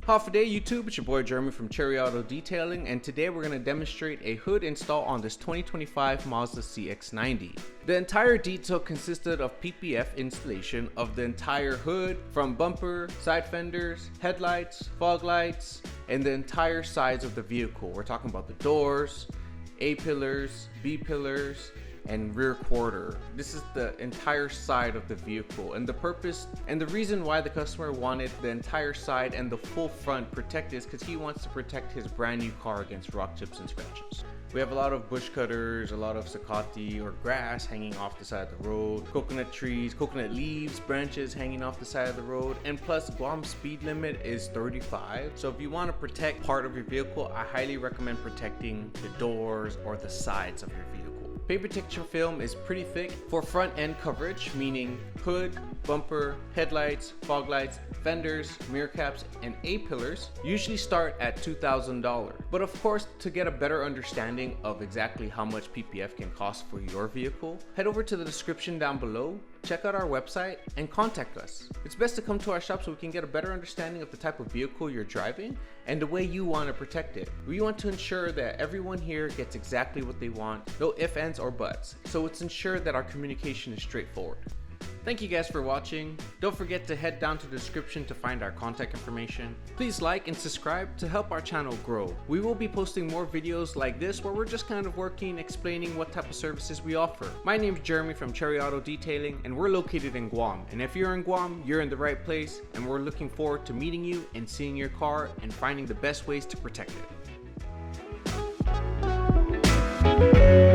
How's day YouTube? It's your boy Jeremy from Cherry Auto Detailing, and today we're going to demonstrate a hood install on this 2025 Mazda CX-90. The entire detail consisted of PPF installation of the entire hood, from bumper, side fenders, headlights, fog lights, and the entire sides of the vehicle. We're talking about the doors, A pillars, B pillars, and rear quarter. This is the entire side of the vehicle, and the purpose and the reason why the customer wanted the entire side and the full front protected is because he wants to protect his brand new car against rock chips and scratches. We have a lot of bush cutters, a lot of sakati or grass hanging off the side of the road, coconut trees, coconut leaves, branches hanging off the side of the road, and plus Guam speed limit is 35. So if you want to protect part of your vehicle, I highly recommend protecting the doors or the sides of your vehicle. Paper texture film is pretty thick for front end coverage, meaning hood, bumper, headlights, fog lights, fenders, mirror caps, and A pillars usually start at $2,000. But of course, to get a better understanding of exactly how much PPF can cost for your vehicle, head over to the description down below, check out our website, and contact us. It's best to come to our shop so we can get a better understanding of the type of vehicle you're driving and the way you want to protect it. We want to ensure that everyone here gets exactly what they want, no ifs, ands, or buts. So it's ensured that our communication is straightforward. Thank you guys for watching. Don't forget to head down to the description to find our contact information. Please like and subscribe to help our channel grow. We will be posting more videos like this where we're just kind of working, explaining what type of services we offer. My name is Jeremy from Cherry Auto Detailing, and we're located in Guam. And if you're in Guam, you're in the right place, and we're looking forward to meeting you and seeing your car and finding the best ways to protect it.